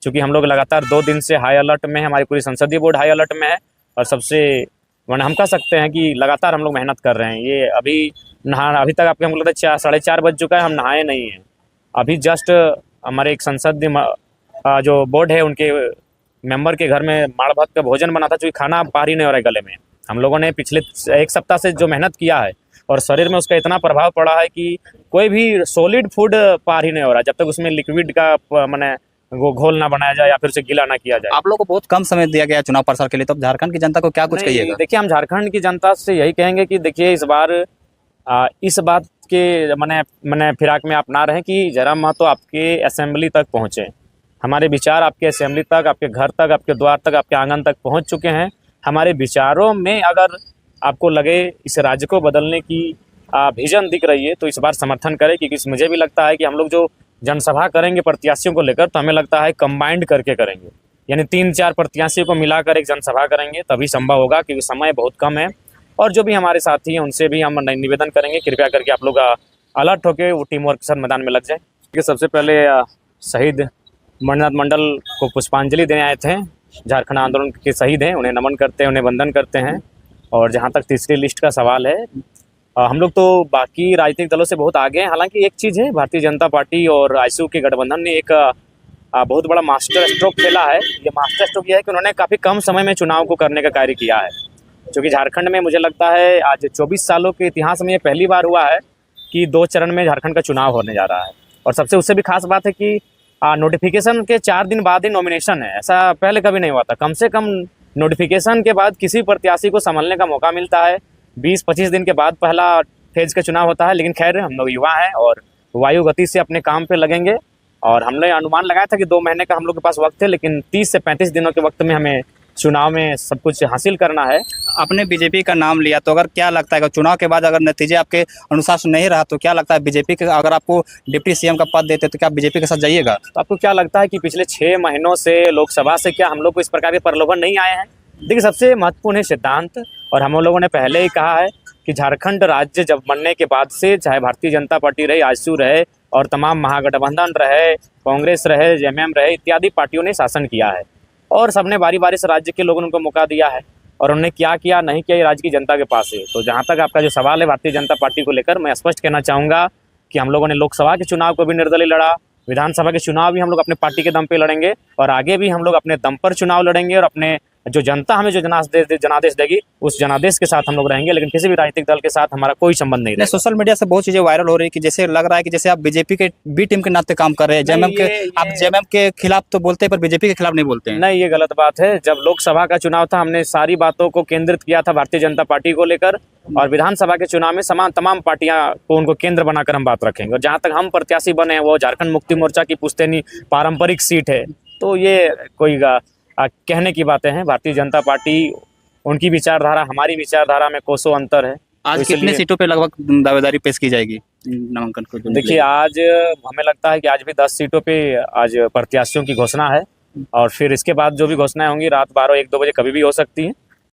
चूँकि हम लोग लगातार 2 दिन से हाई अलर्ट में है, हमारी पूरी संसदीय बोर्ड हाई अलर्ट में है और सबसे वरना हम कह सकते हैं कि लगातार हम लोग मेहनत कर रहे हैं। ये अभी तक आपके हमको लगता है 4:30 बज चुका है, हम नहाए नहीं हैं। अभी जस्ट हमारे एक संसदीय जो बोर्ड है उनके मेंबर के घर में माड़ भात का भोजन बना था, चूँकि खाना पार ही नहीं हो रहा है गले में। हम लोगों ने पिछले 1 सप्ताह से जो मेहनत किया है और शरीर में उसका इतना प्रभाव पड़ा है कि कोई भी सॉलिड फूड पार ही नहीं हो रहा जब तक उसमें लिक्विड का माने वो घोल ना बनाया जाए या फिर उसे गीला ना किया जाए। आप लोगों को बहुत कम समय दिया गया चुनाव प्रचार के लिए, तो झारखंड की जनता को क्या कुछ कहिएगा? देखिए, हम झारखंड की जनता से यही कहेंगे कि देखिए इस बार इस बात के मने फिराक में आप ना रहें कि जरा महतो आपके असेंबली तक पहुँचे। हमारे विचार आपके असेंबली तक, आपके घर तक, आपके द्वार तक, आपके आंगन तक पहुँच चुके हैं। हमारे विचारों में अगर आपको लगे इस राज्य को बदलने की विजन दिख रही है तो इस बार समर्थन करें, क्योंकि मुझे भी लगता है कि हम लोग जो जनसभा करेंगे प्रत्याशियों को लेकर तो हमें लगता है कंबाइंड करके करेंगे, यानी 3-4 प्रत्याशियों को मिलाकर एक जनसभा करेंगे तभी संभव होगा, क्योंकि समय बहुत कम है। और जो भी हमारे साथी हैं उनसे भी हम निवेदन करेंगे कृपया करके आप लोग अलर्ट होकर वो टीम वर्क के साथ मैदान में लग जाएं। कि सबसे पहले शहीद मणिनाथ मंडल को पुष्पांजलि देने आए थे। झारखंड आंदोलन के शहीद हैं, उन्हें नमन करते हैं, उन्हें वंदन करते हैं। और जहाँ तक तीसरी लिस्ट का सवाल है, हम लोग तो बाकी राजनीतिक दलों से बहुत आगे हैं। हालांकि एक चीज़ है, भारतीय जनता पार्टी और आईएसयू के गठबंधन ने एक बहुत बड़ा मास्टर स्ट्रोक खेला है। ये मास्टर स्ट्रोक ये है कि उन्होंने काफ़ी कम समय में चुनाव को करने का कार्य किया है, क्योंकि झारखंड में मुझे लगता है आज 24 सालों के इतिहास में ये पहली बार हुआ है कि 2 चरण में झारखंड का चुनाव होने जा रहा है। और सबसे उससे भी खास बात है कि नोटिफिकेशन के 4 दिन बाद ही नॉमिनेशन है, ऐसा पहले कभी नहीं हुआ था। कम से कम नोटिफिकेशन के बाद किसी प्रत्याशी को संभलने का मौका मिलता है। 20-25 दिन के बाद पहला फेज का चुनाव होता है। लेकिन खैर, हम लोग युवा हैं और वायु गति से अपने काम पे लगेंगे। और हमने अनुमान लगाया था कि 2 महीने का हम लोग के पास वक्त है, लेकिन 30 से 35 दिनों के वक्त में हमें चुनाव में सब कुछ हासिल करना है। आपने बीजेपी का नाम लिया, तो अगर क्या लगता है कि चुनाव के बाद अगर नतीजे आपके अनुसार से नहीं रहा तो क्या लगता है बीजेपी के अगर आपको डिप्टी सीएम का पद देते तो क्या बीजेपी के साथ जाइएगा? तो आपको क्या लगता है कि पिछले 6 महीनों से लोकसभा से क्या हम लोग को इस प्रकार के प्रलोभन नहीं आए हैं? देखिए, सबसे महत्वपूर्ण है सिद्धांत। और हम लोगों ने पहले ही कहा है कि झारखंड राज्य जब बनने के बाद से, चाहे भारतीय जनता पार्टी रहे, आईएसयू रहे और तमाम महागठबंधन रहे, कांग्रेस रहे, जेएमएम रहे, इत्यादि पार्टियों ने शासन किया है और सबने बारी बारी से राज्य के लोगों ने उनको मौका दिया है। और उन्होंने क्या किया नहीं किया ये राज्य की जनता के पास है। तो जहाँ तक आपका जो सवाल है भारतीय जनता पार्टी को लेकर, मैं स्पष्ट कहना चाहूँगा कि हम लोगों ने लोकसभा के चुनाव को भी निर्दलीय लड़ा, विधानसभा के चुनाव भी हम लोग अपने पार्टी के दम पे लड़ेंगे और आगे भी हम लोग अपने दम पर चुनाव लड़ेंगे और अपने जो जनता हमें जो जनादेश देगी उस जनादेश के साथ हम लोग रहेंगे। लेकिन किसी भी राजनीतिक दल के साथ हमारा कोई संबंध नहीं रहेगा। सोशल मीडिया से बहुत चीजें वायरल हो रही है कि जैसे लग रहा है कि जैसे आप बीजेपी के बी टीम के नाते काम कर रहे हैं, जेएमएम के आप जेएमएम के खिलाफ तो बोलते हैं पर बीजेपी के खिलाफ नहीं बोलते हैं। नहीं, ये गलत बात है। जब लोकसभा का चुनाव था हमने सारी बातों को केंद्रित किया था भारतीय जनता पार्टी को लेकर, और विधानसभा के चुनाव में तमाम पार्टियां को उनको केंद्र बनाकर हम बात रखेंगे। और जहां तक हम प्रत्याशी बने हैं वो झारखंड मुक्ति मोर्चा की पुश्तैनी पारंपरिक सीट है, तो ये कोई कहने की बातें हैं। भारतीय जनता पार्टी, उनकी विचारधारा हमारी विचारधारा में कोसों अंतर है। आज तो कितने सीटों पे लगभग दावेदारी पेश की जाएगी नामांकन को? देखिए, आज हमें लगता है कि आज भी 10 सीटों पे आज प्रत्याशियों की घोषणा है और फिर इसके बाद जो भी घोषणाएं होंगी रात 12-1-2 बजे कभी भी हो सकती हैं।